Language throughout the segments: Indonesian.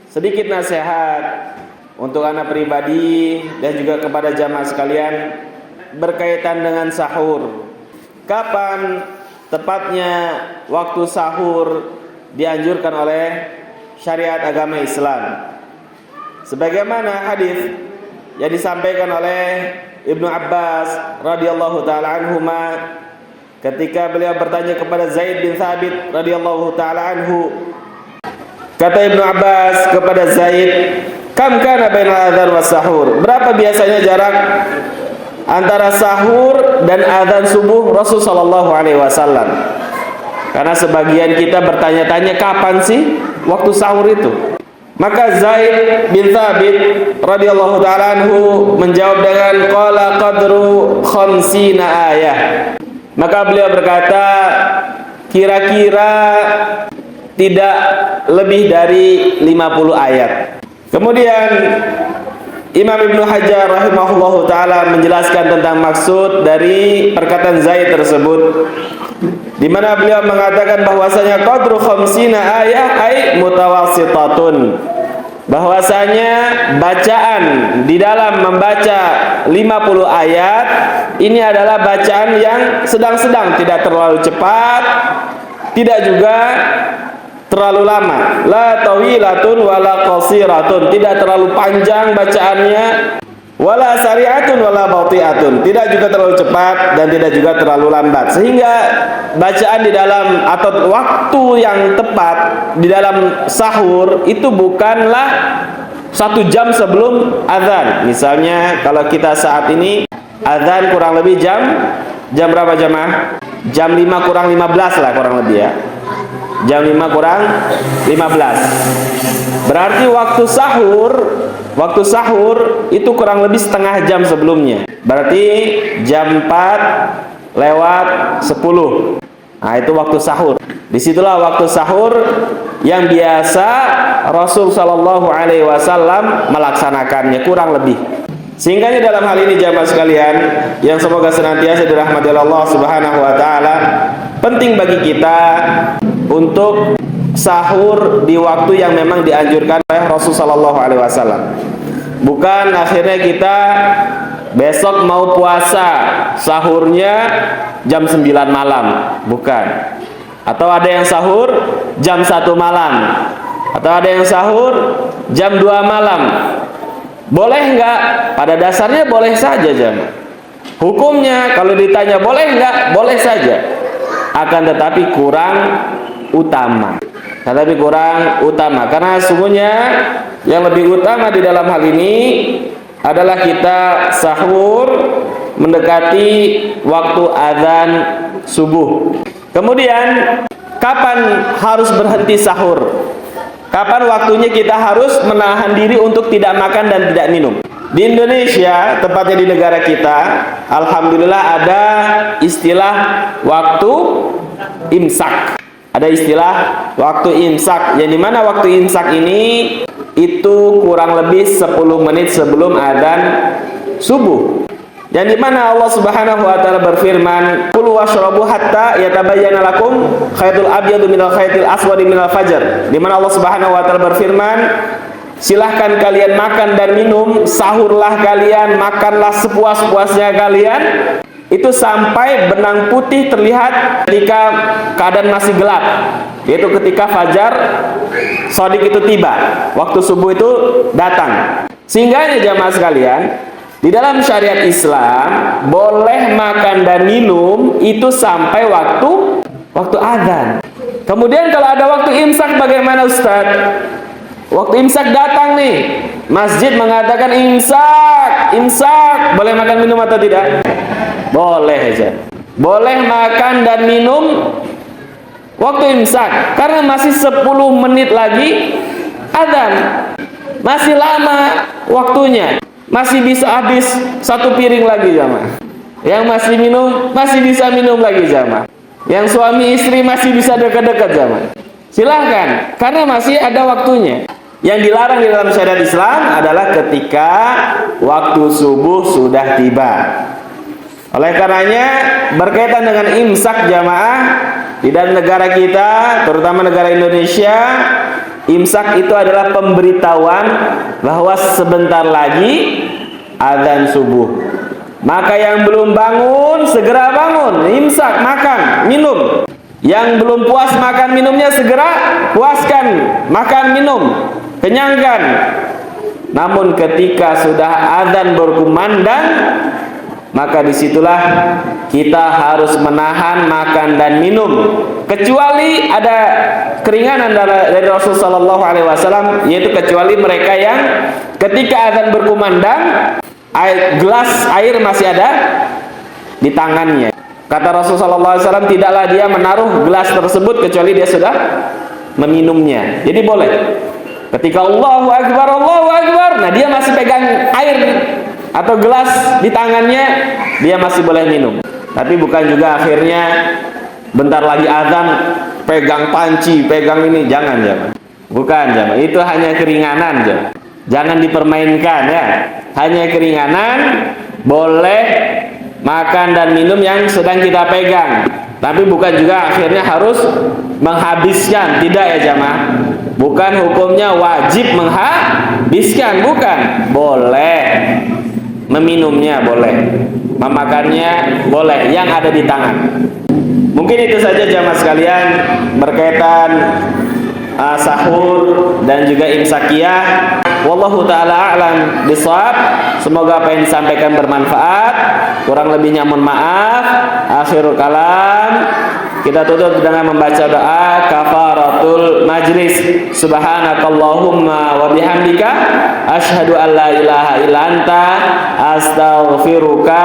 sedikit nasihat untuk anak pribadi dan juga kepada jamaah sekalian berkaitan dengan sahur. Kapan tepatnya waktu sahur dianjurkan oleh syariat agama Islam? Sebagaimana hadis yang disampaikan oleh Ibnu Abbas radhiyallahu taala anhuma ketika beliau bertanya kepada Zaid bin Thabit radhiyallahu taala anhu. Kata Ibnu Abbas kepada Zaid, "Kam kana bainal adzan was sahur?" Berapa biasanya jarak antara sahur dan adzan subuh Rasul sallallahu alaihi wasallam? Karena sebagian kita bertanya-tanya kapan sih waktu sahur itu? Maka Zaid bin Thabit radhiyallahu taala anhu menjawab dengan qala qadru khamsina ayah. Maka beliau berkata kira-kira tidak lebih dari 50 ayat. Kemudian Imam Ibnu Hajar rahimahullahu taala menjelaskan tentang maksud dari perkataan Zaid tersebut, di mana beliau mengatakan bahwasanya qadru khamsina ayah ay mutawassitatun, bahwasanya bacaan di dalam membaca 50 ayat ini adalah bacaan yang sedang-sedang, tidak terlalu cepat, tidak juga terlalu lama. La tawilatun wala qasiratun, tidak terlalu panjang bacaannya, wala sari'atun wala bati'atun, tidak juga terlalu cepat dan tidak juga terlalu lambat. Sehingga bacaan di dalam atau waktu yang tepat di dalam sahur itu bukanlah 1 jam sebelum azan. Misalnya kalau kita saat ini azan kurang lebih jam berapa jamaah? Jam 5 kurang 15 lah kurang lebih ya. Jam 5 kurang 15. Berarti waktu sahur itu kurang lebih setengah jam sebelumnya. Berarti jam 4 lewat 10. Nah, itu waktu sahur. Disitulah waktu sahur yang biasa Rasul sallallahu alaihi wasallam melaksanakannya kurang lebih. Sehingga dalam hal ini jamaah sekalian yang semoga senantiasa dirahmati Allah Subhanahu wa taala, penting bagi kita untuk sahur di waktu yang memang dianjurkan oleh Rasul sallallahu alaihi wasallam. Bukan akhirnya kita besok mau puasa sahurnya jam 9 malam, bukan. Atau ada yang sahur jam 1 malam, atau ada yang sahur jam 2 malam. Boleh enggak? Pada dasarnya boleh saja jemaah. Hukumnya kalau ditanya boleh enggak? Boleh saja. Akan tetapi kurang utama. Karena sungguhnya yang lebih utama di dalam hal ini adalah kita sahur mendekati waktu azan subuh. Kemudian kapan harus berhenti sahur? Kapan waktunya kita harus menahan diri untuk tidak makan dan tidak minum? Di Indonesia, tepatnya di negara kita, alhamdulillah ada istilah waktu imsak. Ada istilah waktu imsak, yang dimana waktu imsak ini itu kurang lebih 10 menit sebelum adzan subuh. Yang dimana Allah Subhanahu wa taala berfirman, "Kulu washrabu hatta yatabayyana lakum khaytul abyadu minal khaytil aswadi minal fajr." Dimana Allah Subhanahu wa taala berfirman, silahkan kalian makan dan minum, sahurlah kalian, makanlah sepuas-puasnya kalian, itu sampai benang putih terlihat ketika keadaan masih gelap, yaitu ketika fajar shadiq itu tiba, waktu subuh itu datang. Sehingga jamaah sekalian, di dalam syariat Islam boleh makan dan minum itu sampai waktu azan. Kemudian kalau ada waktu imsak bagaimana Ustaz? Waktu imsak datang nih, masjid mengatakan imsak, boleh makan minum atau tidak? Boleh aja. Boleh makan dan minum waktu imsak, karena masih 10 menit lagi azan. Masih lama waktunya. Masih bisa habis 1 piring lagi jamaah. Yang masih minum masih bisa minum lagi jamaah. Yang suami istri masih bisa dekat-dekat jamaah. Silahkan, karena masih ada waktunya. Yang dilarang di dalam syariat Islam adalah ketika waktu subuh sudah tiba. Oleh karenanya berkaitan dengan imsak jamaah di dalam negara kita, terutama negara Indonesia, Imsak itu adalah pemberitahuan bahwa sebentar lagi azan subuh. Maka yang belum bangun segera bangun, imsak, makan, minum. Yang belum puas makan minumnya segera puaskan, makan minum, kenyangkan. Namun ketika sudah azan berkumandang, maka disitulah kita harus menahan makan dan minum, kecuali ada keringanan dari Rasulullah SAW, yaitu kecuali mereka yang ketika azan berkumandang gelas air masih ada di tangannya. Kata Rasulullah SAW, tidaklah dia menaruh gelas tersebut kecuali dia sudah meminumnya. Jadi boleh. Ketika Allahu Akbar, nah dia masih pegang air atau gelas di tangannya, dia masih boleh minum. Tapi bukan juga akhirnya bentar lagi azan pegang panci, pegang ini, jangan. Bukan, itu hanya keringanan, jangan dipermainkan ya. Hanya keringanan, boleh makan dan minum yang sedang kita pegang. Tapi bukan juga akhirnya harus menghabiskan, tidak ya jamaah. Bukan hukumnya wajib menghabiskan, bukan. Boleh meminumnya, boleh memakannya, boleh yang ada di tangan. Mungkin itu saja jamaah sekalian berkaitan sahur dan juga imsakiyah. Wallahu ta'ala a'lam bishawab. Semoga apa yang disampaikan bermanfaat. Kurang lebihnya mohon maaf. Akhirul kalam, kita tutup dengan membaca doa kafaratul majlis. Subhanakallahumma wa bihamdika asyhadu an la ilaha illa anta astaghfiruka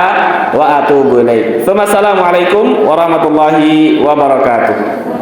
wa atubu ilaik. Assalamualaikum warahmatullahi wabarakatuh.